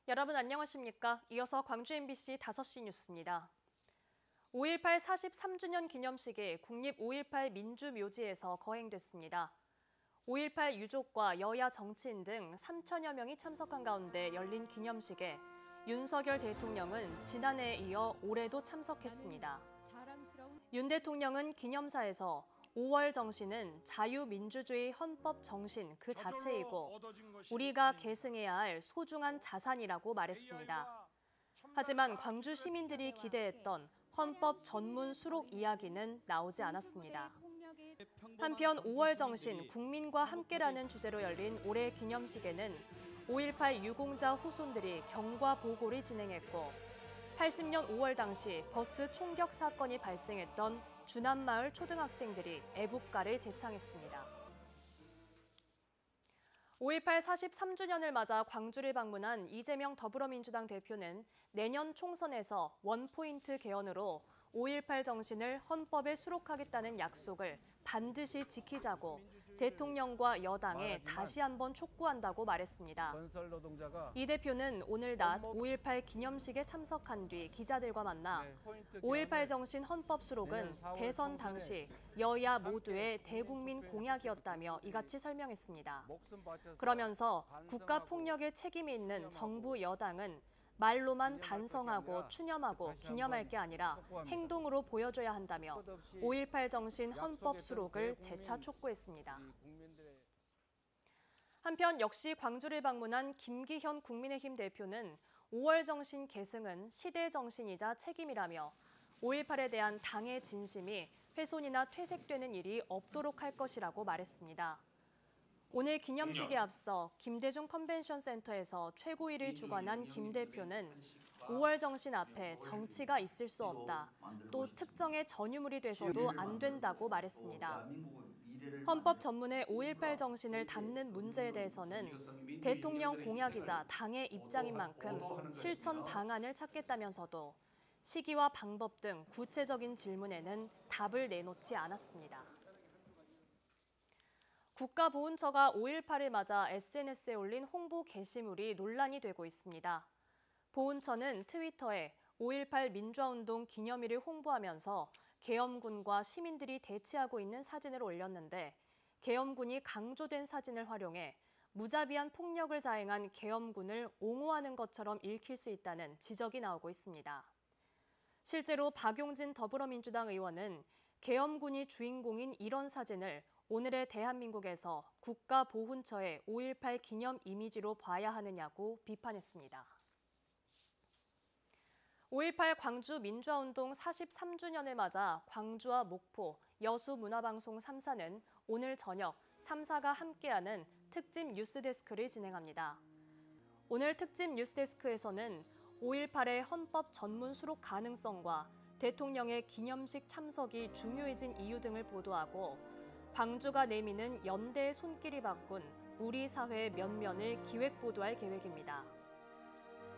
여러분 안녕하십니까? 이어서 광주 MBC 5시 뉴스입니다. 5.18 43주년 기념식이 국립 5.18 민주묘지에서 거행됐습니다. 5.18 유족과 여야 정치인 등 3천여 명이 참석한 가운데 열린 기념식에 윤석열 대통령은 지난해에 이어 올해도 참석했습니다. 윤 대통령은 기념사에서 5월 정신은 자유민주주의 헌법 정신 그 자체이고 우리가 계승해야 할 소중한 자산이라고 말했습니다. 하지만 광주 시민들이 기대했던 헌법 전문 수록 이야기는 나오지 않았습니다. 한편 5월 정신 국민과 함께라는 주제로 열린 올해 기념식에는 5.18 유공자 후손들이 경과 보고를 진행했고 80년 5월 당시 버스 총격 사건이 발생했던 주남마을 초등학생들이 애국가를 제창했습니다. 5.18 43주년을 맞아 광주를 방문한 이재명 더불어민주당 대표는 내년 총선에서 원포인트 개헌으로 5.18 정신을 헌법에 수록하겠다는 약속을 반드시 지키자고 대통령과 여당에 다시 한번 촉구한다고 말했습니다. 이 대표는 오늘 낮 5.18 기념식에 참석한 뒤 기자들과 만나 5.18 정신 헌법 수록은 대선 당시 여야 모두의 대국민 공약이었다며 이같이 설명했습니다. 그러면서 국가폭력에 책임이 있는 정부 여당은 말로만 반성하고 추념하고 기념할 게 아니라 행동으로 보여줘야 한다며 5.18 정신 헌법 수록을 재차 촉구했습니다. 한편 역시 광주를 방문한 김기현 국민의힘 대표는 5월 정신 계승은 시대 정신이자 책임이라며 5.18에 대한 당의 진심이 훼손이나 퇴색되는 일이 없도록 할 것이라고 말했습니다. 오늘 기념식에 앞서 김대중 컨벤션 센터에서 최고위를 주관한 김 대표는 5월 정신 앞에 정치가 있을 수 없다. 또 특정의 전유물이 돼서도 안 된다고 말했습니다. 헌법 전문의 5.18 정신을 담는 문제에 대해서는 대통령 공약이자 당의 입장인 만큼 실천 방안을 찾겠다면서도 시기와 방법 등 구체적인 질문에는 답을 내놓지 않았습니다. 국가보훈처가 5.18을 맞아 SNS에 올린 홍보 게시물이 논란이 되고 있습니다. 보훈처는 트위터에 5.18 민주화운동 기념일을 홍보하면서 계엄군과 시민들이 대치하고 있는 사진을 올렸는데 계엄군이 강조된 사진을 활용해 무자비한 폭력을 자행한 계엄군을 옹호하는 것처럼 읽힐 수 있다는 지적이 나오고 있습니다. 실제로 박용진 더불어민주당 의원은 계엄군이 주인공인 이런 사진을 오늘의 대한민국에서 국가보훈처의 5.18 기념 이미지로 봐야 하느냐고 비판했습니다. 5.18 광주 민주화운동 43주년을 맞아 광주와 목포, 여수문화방송 3사는 오늘 저녁 3사가 함께하는 특집 뉴스데스크를 진행합니다. 오늘 특집 뉴스데스크에서는 5.18의 헌법 전문 수록 가능성과 대통령의 기념식 참석이 중요해진 이유 등을 보도하고 광주가 내미는 연대의 손길이 바꾼 우리 사회의 면면을 기획 보도할 계획입니다.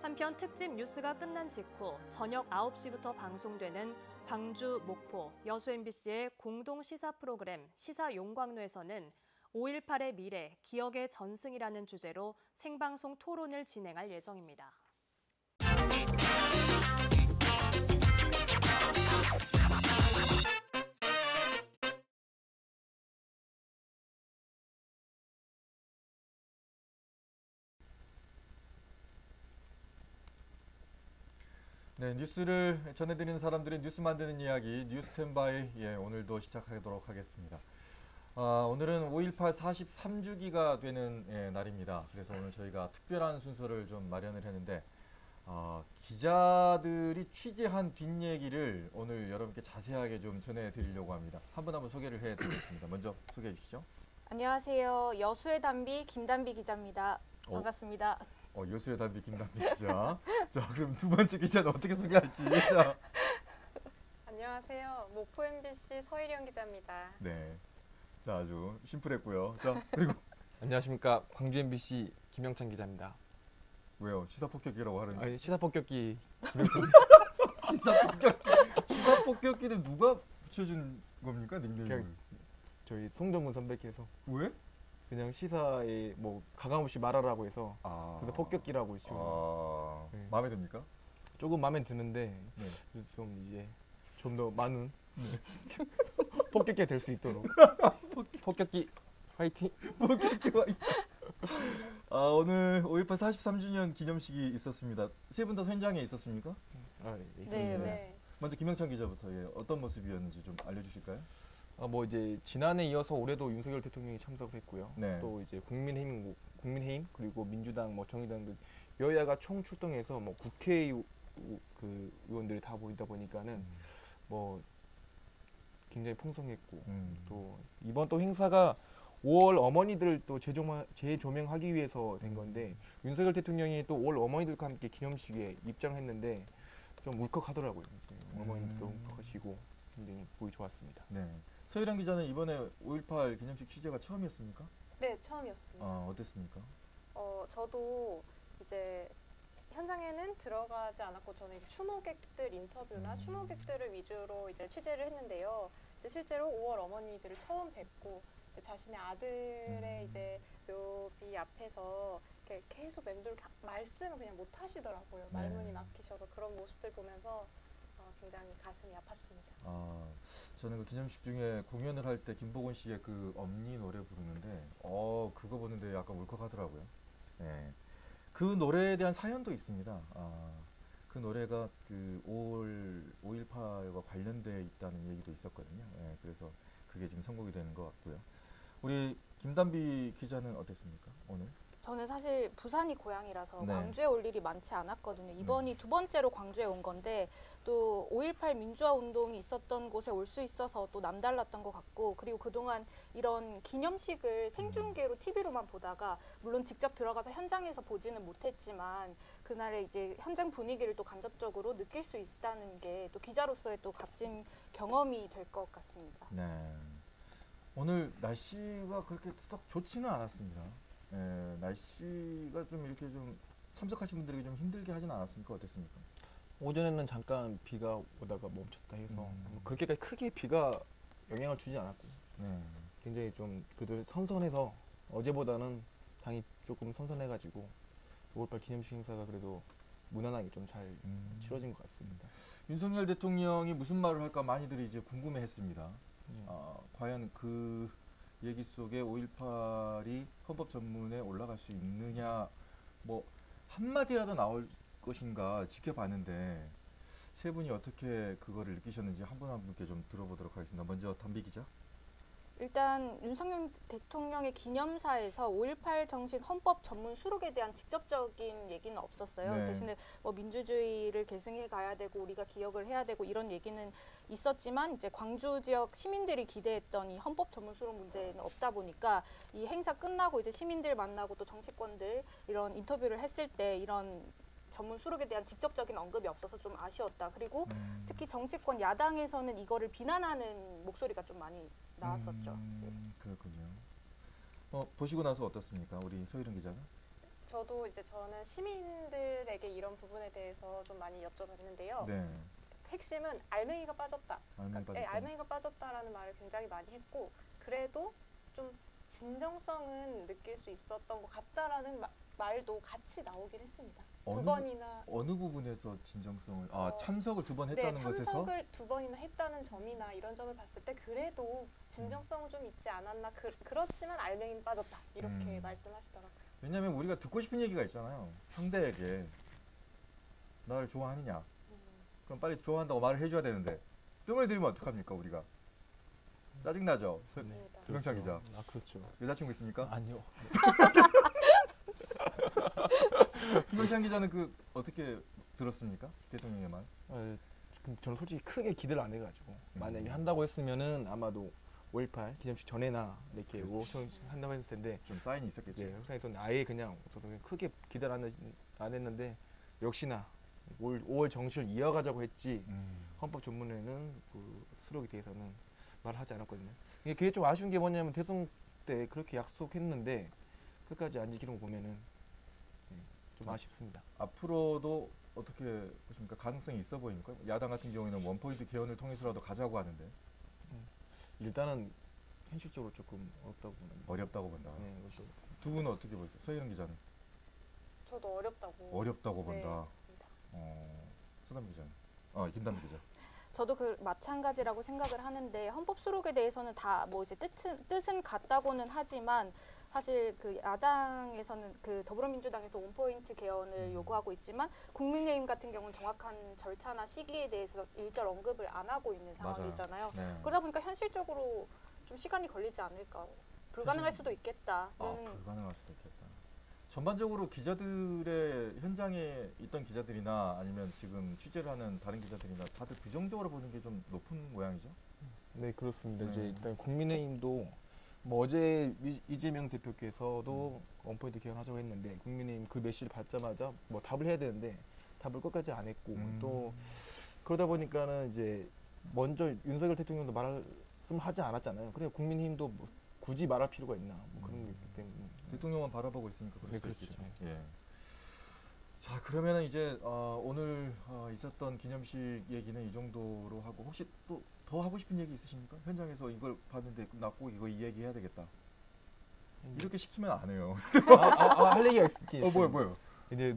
한편 특집 뉴스가 끝난 직후 저녁 9시부터 방송되는 광주, 목포, 여수 MBC의 공동 시사 프로그램 시사 용광로에서는 5.18의 미래, 기억의 전승이라는 주제로 생방송 토론을 진행할 예정입니다. 네, 뉴스를 전해드리는 사람들의 뉴스 만드는 이야기 뉴스탠바이 오늘도 시작하도록 하겠습니다. 오늘은 5.18 43주기가 되는 날입니다. 그래서 오늘 저희가 특별한 순서를 좀 마련을 했는데 기자들이 취재한 뒷얘기를 오늘 여러분께 자세하게 좀 전해드리려고 합니다. 한 분 한 분 소개를 해드리겠습니다. 먼저 소개해 주시죠. 안녕하세요. 여수의 담비 김담비 기자입니다. 반갑습니다. 여수의 담비 김담비 기자. 자, 그럼 두 번째 기자는 어떻게 소개할지. 자. 안녕하세요. 목포 MBC 서일영 기자입니다. 네. 자, 아주 심플했고요. 자, 그리고 안녕하십니까. 광주 MBC 김영찬 기자입니다. 왜요? 시사폭격기라고 하는? 아니, 시사폭격기 김영찬. 시사폭격기는 누가 붙여준 겁니까? 닉네임을? 저희 송정근 선배께서. 왜? 그냥 시사에 뭐 가감없이 말하라고 해서 아. 그래서 폭격기라고 지금 네. 마음에 듭니까? 조금 마음에 드는데 네. 좀 이제 좀 더 많은 폭격기가 될 수 있도록 폭격기 화이팅! 오늘 5.18 43주년 기념식이 있었습니다. 세 분 다 현장에 있었습니까? 아, 네, 네, 있습니다. 네. 먼저 김영찬 기자부터 어떤 모습이었는지 좀 알려주실까요? 뭐 이제 지난해 이어서 올해도 윤석열 대통령이 참석을 했고요. 네. 또 이제 국민의힘 그리고 민주당, 뭐 정의당 등 여야가 총 출동해서 뭐 그 의원들이 다 모이다 보니까는 뭐 굉장히 풍성했고 또 이번 또 행사가 5월 어머니들을 또 재조명하기 위해서 된 건데 윤석열 대통령이 또 5월 어머니들과 함께 기념식에 입장했는데 좀 울컥하더라고요. 어머니들도 울컥하시고 굉장히 보기 좋았습니다. 네. 서희랑 기자는 이번에 5.18 기념식 취재가 처음이었습니까? 네, 처음이었습니다. 어땠습니까? 저도 이제 현장에는 들어가지 않았고 저는 이제 추모객들 인터뷰나 추모객들을 위주로 이제 취재를 했는데요. 이제 실제로 5월 어머니들을 처음 뵙고 이제 자신의 아들의 이제 묘비 앞에서 이렇게 계속 맴돌 말씀을 그냥 못 하시더라고요. 말문이 막히셔서 그런 모습들 보면서 굉장히 가슴이 아팠습니다. 저는 그 기념식 중에 공연을 할 때 김보곤 씨의 그 엄니 노래 부르는데 그거 보는데 약간 울컥하더라고요. 네. 그 노래에 대한 사연도 있습니다. 그 노래가 그 5.18과 관련되어 있다는 얘기도 있었거든요. 네, 그래서 그게 지금 선곡이 되는 것 같고요. 우리 김단비 기자는 어땠습니까, 오늘? 저는 사실 부산이 고향이라서 네. 광주에 올 일이 많지 않았거든요. 이번이 두 번째로 광주에 온 건데 또 5.18 민주화 운동이 있었던 곳에 올 수 있어서 또 남달랐던 것 같고, 그리고 그동안 이런 기념식을 생중계로 TV로만 보다가 물론 직접 들어가서 현장에서 보지는 못했지만 그날의 이제 현장 분위기를 또 간접적으로 느낄 수 있다는 게 또 기자로서의 또 값진 경험이 될 것 같습니다. 네. 오늘 날씨가 그렇게 썩 좋지는 않았습니다. 네, 날씨가 좀 이렇게 좀 참석하신 분들에게 좀 힘들게 하진 않았습니까? 어땠습니까? 오전에는 잠깐 비가 오다가 멈췄다 해서 뭐 그렇게까지 크게 비가 영향을 주지 않았고 네. 굉장히 좀 그래도 선선해서 어제보다는 당이 조금 선선해가지고 5.18 기념식 행사가 그래도 무난하게 좀 잘 치러진 것 같습니다. 윤석열 대통령이 무슨 말을 할까 많이들이 이제 궁금해했습니다. 과연 그 얘기 속에 5.18이 헌법 전문에 올라갈 수 있느냐, 뭐 한마디라도 나올 것인가 지켜봤는데 세 분이 어떻게 그거를 느끼셨는지 한 분 한 분께 좀 들어보도록 하겠습니다. 먼저 단비 기자. 일단 윤석열 대통령의 기념사에서 5.18 정신 헌법 전문 수록에 대한 직접적인 얘기는 없었어요. 네. 대신에 뭐 민주주의를 계승해 가야 되고 우리가 기억을 해야 되고 이런 얘기는 있었지만 이제 광주 지역 시민들이 기대했던 이 헌법 전문 수록 문제는 없다 보니까 이 행사 끝나고 이제 시민들 만나고 또 정치권들 이런 인터뷰를 했을 때 이런 전문 수록에 대한 직접적인 언급이 없어서 좀 아쉬웠다. 그리고 특히 정치권 야당에서는 이거를 비난하는 목소리가 좀 많이 나왔었죠. 그렇군요. 보시고 나서 어떻습니까? 우리 서희령 기자는? 저는 시민들에게 이런 부분에 대해서 좀 많이 여쭤봤는데요. 네. 핵심은 알맹이가 빠졌다. 알맹이가 빠졌다라는 말을 굉장히 많이 했고, 그래도 좀 진정성은 느낄 수 있었던 것 같다라는 말도 같이 나오긴 했습니다. 두 번이나 어느 부분에서 진정성을 참석을 두 번 했다는 것에서 참석을 두 번이나 했다는 점이나 이런 점을 봤을 때 그래도 진정성은 좀 있지 않았나. 그렇지만 알맹이는 빠졌다 이렇게 말씀하시더라고요. 왜냐하면 우리가 듣고 싶은 얘기가 있잖아요. 상대에게 나를 좋아하느냐? 그럼 빨리 좋아한다고 말을 해줘야 되는데 뜸을 들이면 어떡합니까 우리가? 짜증나죠? 김영찬 기자. 그렇죠. 여자친구 있습니까? 아니요. 김영찬 기자는 그 어떻게 들었습니까? 대통령의 말? 저는 솔직히 크게 기대를 안 해가지고 만약에 한다고 했으면은 아마도 5.18 기념식 전에나 이렇게 한다고 했을 텐데 좀 사인이 있었겠죠. 예, 협상에서는 아예 그냥 크게 기대를 안 했는데 역시나 5월 정시를 이어가자고 했지 헌법 전문에는 그 수록에 대해서는 말을 하지 않았거든요. 그게 좀 아쉬운 게 뭐냐면 대선 때 그렇게 약속했는데 끝까지 안 지키는 거 보면은 좀 아쉽습니다. 앞으로도 어떻게 보십니까? 가능성이 있어 보입니까? 야당 같은 경우에는 원포인트 개헌을 통해서라도 가자고 하는데 일단은 현실적으로 조금 어렵다고 봅니다. 어렵다고 본다. 네, 그것도 두 분은 어떻게 보세요? 서희령 기자는 저도 어렵다고. 어렵다고 네, 본다. 봅니다. 서담 기자는, 김담 기자. 저도 그 마찬가지라고 생각을 하는데 헌법 수록에 대해서는 다 뭐 이제 뜻은 같다고는 하지만 사실 그 야당에서는 그 더불어민주당에서 원포인트 개헌을 요구하고 있지만 국민의힘 같은 경우는 정확한 절차나 시기에 대해서 일절 언급을 안 하고 있는 맞아요. 상황이잖아요. 네. 그러다 보니까 현실적으로 좀 시간이 걸리지 않을까. 불가능할 수도 있겠다. 불가능할 수도 있겠다. 전반적으로 기자들의 현장에 있던 기자들이나 아니면 지금 취재를 하는 다른 기자들이나 다들 부정적으로 보는 게 좀 높은 모양이죠? 네, 그렇습니다. 네. 이제 일단 국민의힘도 뭐 어제 이재명 대표께서도 원포인트 개헌하자고 했는데 국민의힘 그 메시지를 받자마자 뭐 답을 해야 되는데 답을 끝까지 안 했고 또 그러다 보니까는 이제 먼저 윤석열 대통령도 말씀하지 않았잖아요. 그래 국민의힘도 뭐 굳이 말할 필요가 있나 뭐 그런 게 있기 때문에 대통령만 바라보고 있으니까 그럴 네, 수도 그렇죠. 있겠죠. 예. 자, 그러면 이제 오늘 있었던 기념식 얘기는 이 정도로 하고, 혹시 또 더 하고 싶은 얘기 있으십니까? 현장에서 이걸 봤는데 나 꼭 이거 이 얘기 해야 되겠다. 이렇게 시키면 안 해요. 할 얘기가 있긴 있어요. 뭐요? 이제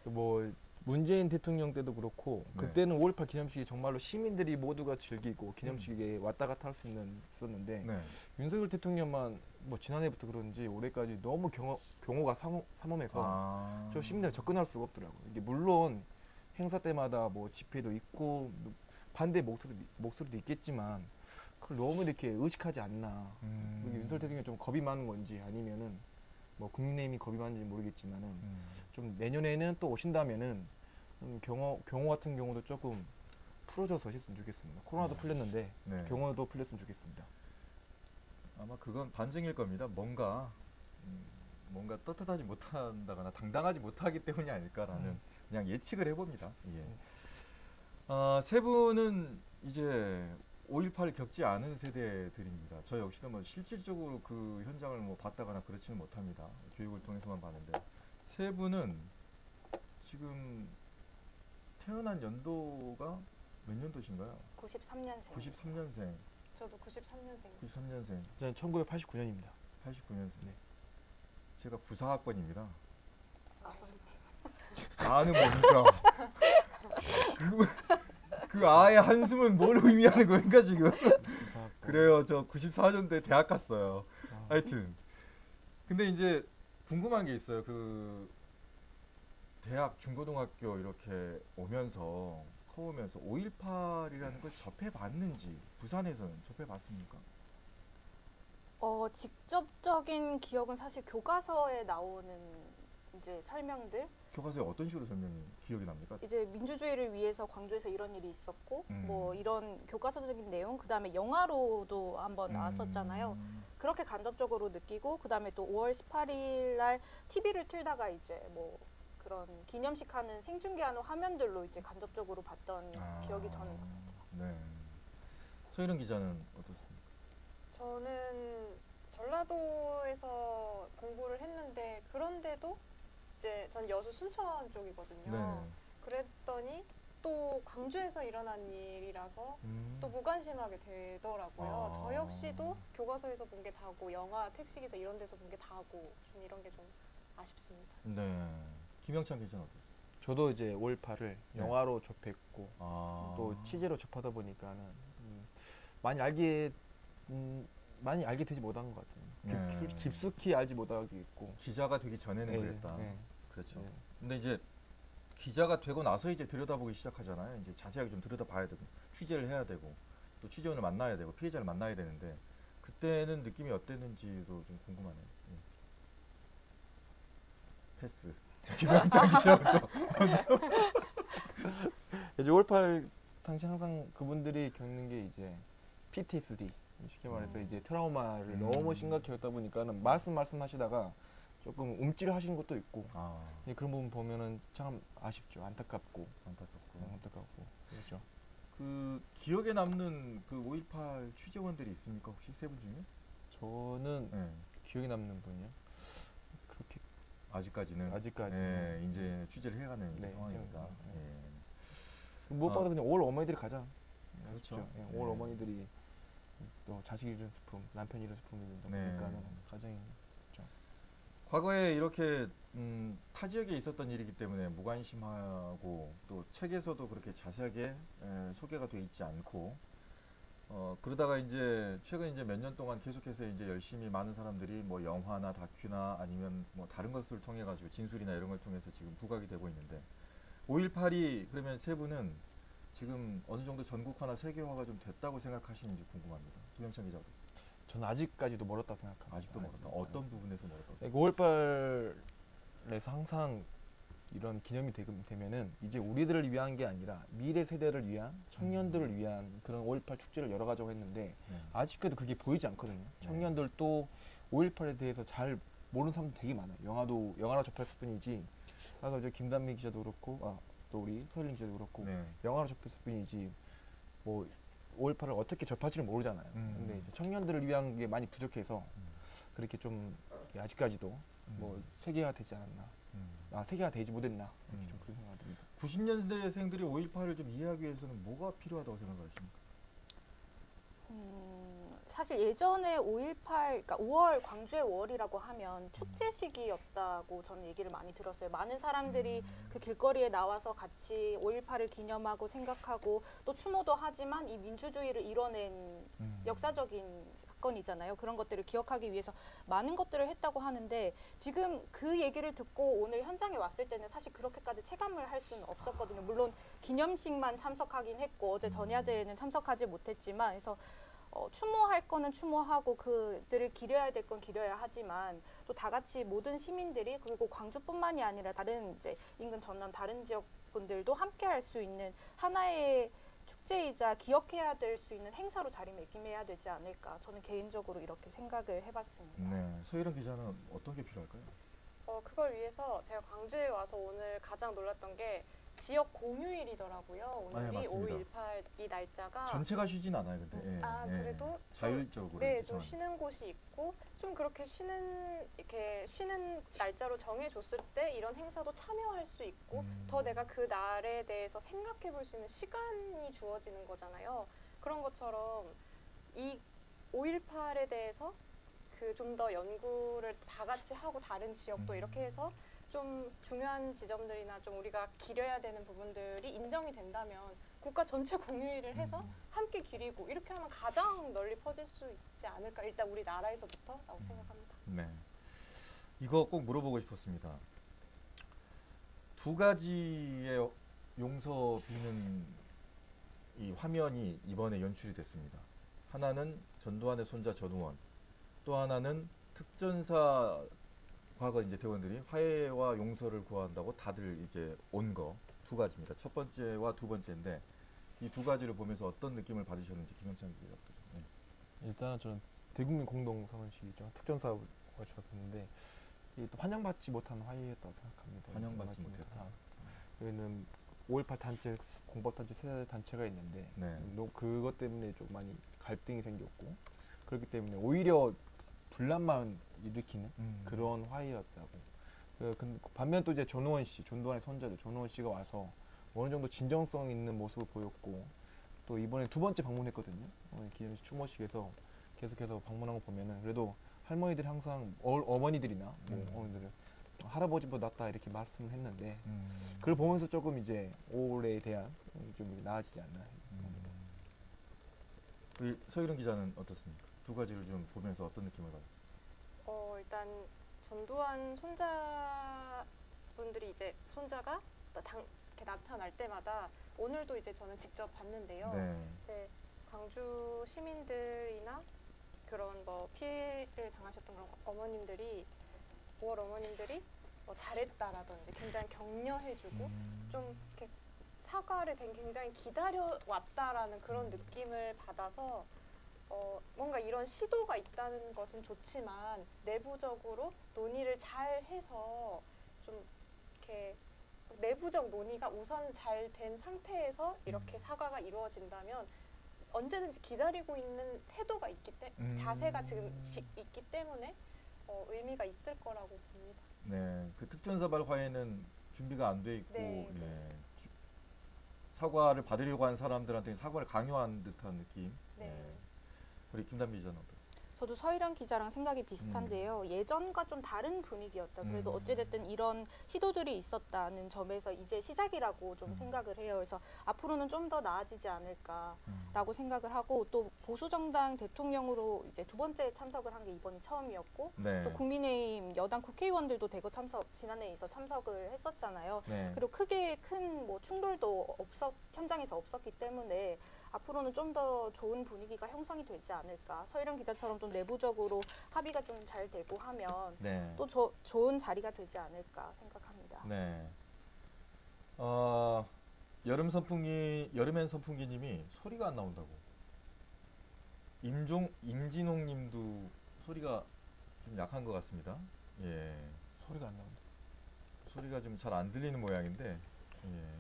뭐 문재인 대통령 때도 그렇고 네. 그때는 5.18 기념식이 정말로 시민들이 모두가 즐기고 기념식에 왔다 갔다 할 수 있었는데 네. 윤석열 대통령만 뭐 지난해부터 그런지 올해까지 너무 경호가 삼엄해서 저 시민들 접근할 수가 없더라고요. 이게 물론 행사 때마다 뭐 집회도 있고 반대 목소리도 있겠지만 그걸 너무 이렇게 의식하지 않나. 이게 윤석열 대통령이 좀 겁이 많은 건지 아니면은 뭐 국민의힘이 겁이 많은지 모르겠지만은 좀 내년에는 또 오신다면은 경호 같은 경우도 조금 풀어줘서 했으면 좋겠습니다. 코로나도 풀렸는데 네. 경호도 풀렸으면 좋겠습니다. 아마 그건 반증일 겁니다. 뭔가 떳떳하지 못한다거나 당당하지 못하기 때문이 아닐까라는 그냥 예측을 해봅니다. 예. 세 분은 이제 5.18 겪지 않은 세대들입니다. 저 역시도 뭐 실질적으로 그 현장을 뭐 봤다거나 그렇지는 못합니다. 교육을 통해서만 봤는데 세 분은 지금 태어난 연도가 몇 년도신가요? 93년생. 93년생, 저도 93년생. 93년생, 저는 1989년입니다. 89년생. 네. 제가 94학번입니다. 아는 뭡니까? 그 아의 한숨은 뭘 의미하는 겁니까 지금? 그래요, 저 94년도에 대학 갔어요. 하여튼 근데 이제 궁금한 게 있어요. 그 대학 중고등학교 이렇게 오면서 커오면서 5.18이라는 걸 접해봤는지 부산에서는 접해봤습니까? 직접적인 기억은 사실 교과서에 나오는 이제 설명들, 교과서에 어떤 식으로 설명이 기억이 납니까? 이제 민주주의를 위해서 광주에서 이런 일이 있었고 음. 뭐 이런 교과서적인 내용, 그다음에 영화로도 한번 나왔었잖아요. 그렇게 간접적으로 느끼고 그다음에 또 5월 18일 날 TV를 틀다가 이제 뭐 그런 기념식 하는 생중계하는 화면들로 이제 간접적으로 봤던 기억이 저는 나요. 네. 서희령 기자는 어떻습니까? 저는 전라도에서 공부를 했는데 그런데도 이제 전 여수 순천 쪽이거든요. 네. 그랬더니 또 광주에서 일어난 일이라서 또 무관심하게 되더라고요. 저 역시도 교과서에서 본 게 다고 영화, 택시기사 이런 데서 본 게 다고 좀 이런 게 좀 아쉽습니다. 네. 김영찬 기자는 어떠세요? 저도 이제 5.18을 영화로 접했고 또 또 취재로 접하다 보니까는 많이 알게 되지 못한 것 같아요. 네. 깊숙이 알지 못하게 있고. 기자가 되기 전에는 네, 그랬다. 네. 그렇죠. 네. 근데 이제 기자가 되고 나서 이제 들여다보기 시작하잖아요. 이제 자세하게 좀 들여다봐야 되고 취재를 해야 되고 또 취재원을 만나야 되고 피해자를 만나야 되는데 그때는 느낌이 어땠는지도 좀 궁금하네요. 예. 패스. 김영찬 기자 먼저. 이제 5.18 당시 항상 그분들이 겪는 게 이제 PTSD, 쉽게 말해서 이제 트라우마를 너무 심각했다 보니까는 말씀하시다가 조금 움찔하시는 것도 있고 그런 부분 보면은 참 아쉽죠. 안타깝고 그렇죠. 그 기억에 남는 그 5.18 취재원들이 있습니까? 혹시 세 분 중에? 저는 네. 기억에 남는 분이요. 그렇게 아직까지는. 아직까지는. 네, 이제 취재를 해가는 네, 상황이니까. 네. 예. 무엇보다 그냥 5월 어머니들이 가장 그렇죠. 아쉽죠. 예, 5월 어머니들이 또 자식 잃은 슬픔, 남편 잃은 슬픔이 된다 네. 보니까는 가정이 과거에 이렇게 타 지역에 있었던 일이기 때문에 무관심하고 또 책에서도 그렇게 자세하게 소개가 돼 있지 않고 그러다가 이제 최근 이제 몇 년 동안 계속해서 이제 열심히 많은 사람들이 뭐 영화나 다큐나 아니면 뭐 다른 것을 통해 가지고 진술이나 이런 걸 통해서 지금 부각이 되고 있는데 5.18이 그러면 세 분은 지금 어느 정도 전국화나 세계화가 좀 됐다고 생각하시는지 궁금합니다. 김영찬 기자 어떠세요? 저는 아직까지도 멀었다고 생각합니다. 아직도 멀었다. 어떤 부분에서 멀었다고? 5.18에서 항상 이런 기념이 되면은 이제 우리들을 위한 게 아니라 미래 세대를 위한 청년들을 위한 그런 5.18 축제를 열어가자고 했는데 아직까지도 그게 보이지 않거든요. 청년들도 5.18에 대해서 잘 모르는 사람도 되게 많아요. 영화로 접했을 뿐이지 아까 저 김단민 기자도 그렇고 또 우리 서일린 기자도 그렇고 영화로 접했을 뿐이지 뭐 5.18을 어떻게 접할지는 모르잖아요. 근데 이제 청년들을 위한 게 많이 부족해서 그렇게 좀 아직까지도 뭐 세계화 되지 않았나, 세계화 되지 못했나 이렇게 좀 그런 생각이 듭니다. 90년대생들이 5.18을 좀 이해하기 위해서는 뭐가 필요하다고 생각하십니까? 사실 예전에 5.18, 그러니까 5월, 광주의 5월이라고 하면 축제 시기였다고 저는 얘기를 많이 들었어요. 많은 사람들이 그 길거리에 나와서 같이 5.18을 기념하고 생각하고 또 추모도 하지만 이 민주주의를 이뤄낸 역사적인 사건이잖아요. 그런 것들을 기억하기 위해서 많은 것들을 했다고 하는데 지금 그 얘기를 듣고 오늘 현장에 왔을 때는 사실 그렇게까지 체감을 할 수는 없었거든요. 물론 기념식만 참석하긴 했고 어제 전야제에는 참석하지 못했지만 그래서 추모할 거는 추모하고 그들을 기려야 될 건 기려야 하지만 또 다 같이 모든 시민들이 그리고 광주뿐만이 아니라 다른 이제 인근 전남 다른 지역 분들도 함께 할 수 있는 하나의 축제이자 기억해야 될 수 있는 행사로 자리매김해야 되지 않을까 저는 개인적으로 이렇게 생각을 해봤습니다. 네, 서일은 기자는 어떤 게 필요할까요? 그걸 위해서 제가 광주에 와서 오늘 가장 놀랐던 게 지역 공휴일이더라고요. 오늘이 5.18 이 날짜가 전체가 쉬진 않아요, 근데. 그래도 자율적으로. 네, 좀 쉬는 곳이 있고 좀 그렇게 쉬는 날짜로 정해줬을 때 이런 행사도 참여할 수 있고 더 내가 그 날에 대해서 생각해볼 수 있는 시간이 주어지는 거잖아요. 그런 것처럼 이 5.18에 대해서 그 좀 더 연구를 다 같이 하고 다른 지역도 이렇게 해서 좀 중요한 지점들이나 좀 우리가 기려야 되는 부분들이 인정이 된다면 국가 전체 공휴일을 해서 함께 기리고 이렇게 하면 가장 널리 퍼질 수 있지 않을까. 일단 우리나라에서부터라고 생각합니다. 네, 이거 꼭 물어보고 싶었습니다. 두 가지의 용서 비는 이 화면이 이번에 연출이 됐습니다. 하나는 전두환의 손자 전우원, 또 하나는 특전사 과거 이제 대원들이 화해와 용서를 구한다고 다들 이제 온 거 두 가지입니다. 첫 번째와 두 번째인데 이 두 가지를 보면서 어떤 느낌을 받으셨는지 김영찬 기자부터 좀. 일단은 저는 대국민 공동 선언식이죠. 특전사가 줬었는데 이게 또 환영받지 못한 화해였다고 생각합니다. 환영받지 못했다. 여기는 5.18 단체, 공법단체 세 단체가 있는데 그것 때문에 좀 많이 갈등이 생겼고 그렇기 때문에 오히려 분란만 일으키는 그런 화해였다고. 근데 반면 또 이제 전두환의 손자죠. 전우원 씨가 와서 어느 정도 진정성 있는 모습을 보였고 또 이번에 두 번째 방문했거든요. 기념식 추모식에서 계속해서 방문한 거 보면은 그래도 할머니들이 항상 어머니들이나 어머니들을 할아버지보다 낫다 이렇게 말씀을 했는데 그걸 보면서 조금 이제 올해에 대한 좀 나아지지 않나. 우리 서일은 기자는 어떻습니까? 두 가지를 좀 보면서 어떤 느낌을 받았어요? 일단 전두환 손자분들이 이제 손자가 이렇게 나타날 때마다 오늘도 이제 저는 직접 봤는데요. 이제 광주 시민들이나 그런 뭐 피해를 당하셨던 그런 어머님들이 5월 어머님들이 뭐 잘했다라든지 굉장히 격려해주고 좀 이렇게 사과를 굉장히 기다려왔다라는 그런 느낌을 받아서 뭔가 이런 시도가 있다는 것은 좋지만 내부적으로 논의를 잘 해서 좀 이렇게 내부적 논의가 우선 잘 된 상태에서 이렇게 사과가 이루어진다면 언제든지 기다리고 있는 태도가 자세가 지금 있기 때문에 의미가 있을 거라고 봅니다. 네, 그 특전사발 화해는 준비가 안 돼 있고 사과를 받으려고 한 사람들한테 사과를 강요한 듯한 느낌. 우리 김단비 기자는 어떠세요? 저도 서희랑 기자랑 생각이 비슷한데요. 예전과 좀 다른 분위기였다. 그래도 어찌됐든 이런 시도들이 있었다는 점에서 이제 시작이라고 좀 생각을 해요. 그래서 앞으로는 좀 더 나아지지 않을까라고 생각을 하고, 또 보수정당 대통령으로 이제 두 번째 참석을 한 게 이번이 처음이었고, 네. 또 국민의힘 여당 국회의원들도 대거 지난해에 있어 참석을 했었잖아요. 네. 그리고 크게 큰 뭐 충돌도 현장에서 없었기 때문에 앞으로는 좀 더 좋은 분위기가 형성이 되지 않을까. 서희랑 기자처럼 좀 내부적으로 합의가 좀 잘 되고 하면 네. 또 좋은 자리가 되지 않을까 생각합니다. 네. 여름엔 선풍기님이 소리가 안 나온다고. 임진홍님도 소리가 좀 약한 것 같습니다. 예. 소리가 안 나온다. 소리가 좀 잘 안 들리는 모양인데, 예.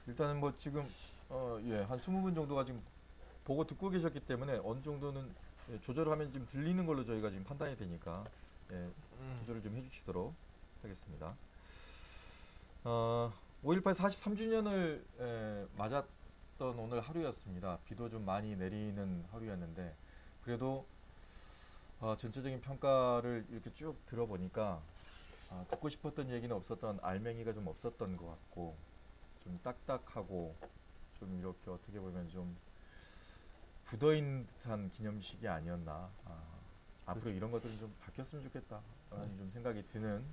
일단은 뭐 지금 한 20분 정도가 지금 보고 듣고 계셨기 때문에 어느 정도는 조절하면 지금 들리는 걸로 저희가 지금 판단이 되니까 조절을 좀 해주시도록 하겠습니다. 5.18 43주년을 맞았던 오늘 하루였습니다. 비도 좀 많이 내리는 하루였는데 그래도 전체적인 평가를 이렇게 쭉 들어보니까 듣고 싶었던 얘기는 없었던, 알맹이가 좀 없었던 것 같고, 좀 딱딱하고 좀 이렇게 어떻게 보면 좀 굳어있는 듯한 기념식이 아니었나. 앞으로 그렇죠. 이런 것들은 좀 바뀌었으면 좋겠다 라는 좀 생각이 드는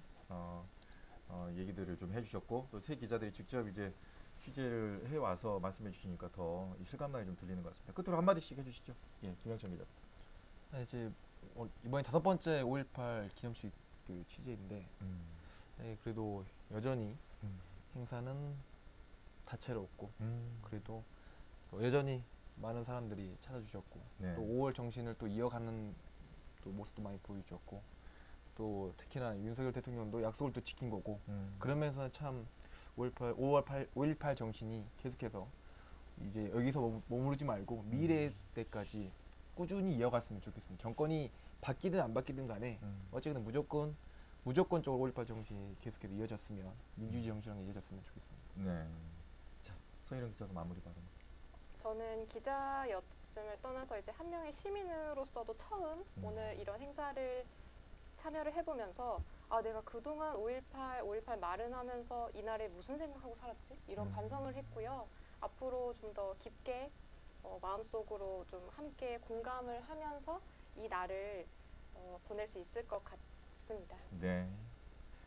얘기들을 좀 해주셨고, 또 세 기자들이 직접 이제 취재를 해와서 말씀해 주시니까 더 실감나게 좀 들리는 것 같습니다. 끝으로 한마디씩 해주시죠. 예, 김영철 기자. 이제 이번에 5번째 5.18 기념식 그 취재인데 그래도 여전히 행사는 다채롭고 그래도 여전히 많은 사람들이 찾아주셨고 네. 또 5월 정신을 또 이어가는 또 모습도 많이 보여주셨고, 또 특히나 윤석열 대통령도 약속을 또 지킨 거고, 그러면서 참 5.18 정신이 계속해서 이제 여기서 머무르지 말고 미래 때까지 꾸준히 이어갔으면 좋겠습니다. 정권이 바뀌든 안 바뀌든 간에 어쨌든 무조건적으로 5.18 정신이 계속해서 이어졌으면, 민주주의 정신이 이어졌으면 좋겠습니다. 네. 자, 서희령 기자도 마무리 발언. 저는 기자였음을 떠나서 이제 한 명의 시민으로서도 처음 오늘 이런 행사를 참여를 해보면서 내가 그동안 5.18 말은 하면서 이날에 무슨 생각하고 살았지? 이런 반성을 했고요. 앞으로 좀 더 깊게 마음속으로 좀 함께 공감을 하면서 이 날을 보낼 수 있을 것 같습니다. 네.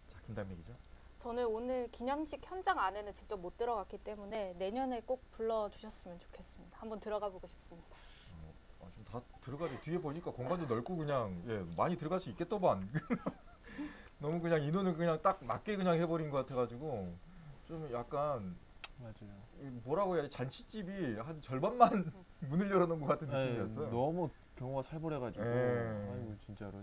자, 김단비 기자. 저는 오늘 기념식 현장 안에는 직접 못 들어갔기 때문에 내년에 꼭 불러주셨으면 좋겠습니다. 한번 들어가 보고 싶습니다. 좀 다 들어가지. 뒤에 보니까 공간도 넓고 그냥 많이 들어갈 수 있겠더만. 너무 그냥 인원을 그냥 딱 맞게 그냥 해버린 것 같아가지고 좀 약간 맞아요. 뭐라고 해야지, 잔치집이 한 절반만 문을 열어놓은 것 같은 느낌이었어요. 너무 경호가 살벌해가지고 아이고 진짜로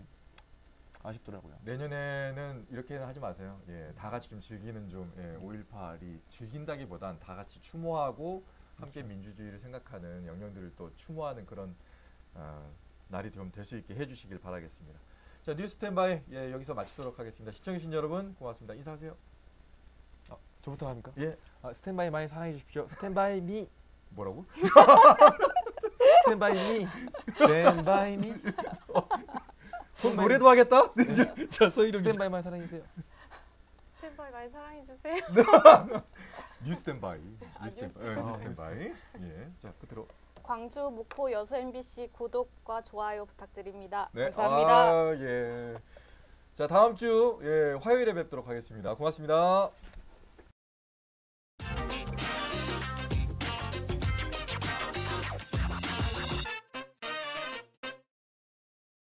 아쉽더라고요. 내년에는 이렇게는 하지 마세요. 다 같이 좀 즐기는 5.18이 즐긴다기보단 다 같이 추모하고 함께 그렇죠. 민주주의를 생각하는 영령들을 또 추모하는 그런 날이 좀 될 수 있게 해주시길 바라겠습니다. 자, 뉴스 스탠바이 여기서 마치도록 하겠습니다. 시청해주신 여러분 고맙습니다. 인사하세요. 저부터 합니까? 예. 스탠바이 많이 사랑해 주십시오. 스탠바이 미. 뭐라고? 스탠바이 미. 스탠바이 미. 그럼 노래도 하겠다? 자, 서희령 기자. 스탠바이 많이 사랑해 주세요. 스탠바이 많이 사랑해주세요. 뉴스 스탠바이. 뉴스 뉴스 스탠바이. 예. 자, 끝으로. 광주, 목포, 여수 MBC 구독과 좋아요 부탁드립니다. 네. 감사합니다. 예. 자, 다음 주 화요일에 뵙도록 하겠습니다. 고맙습니다.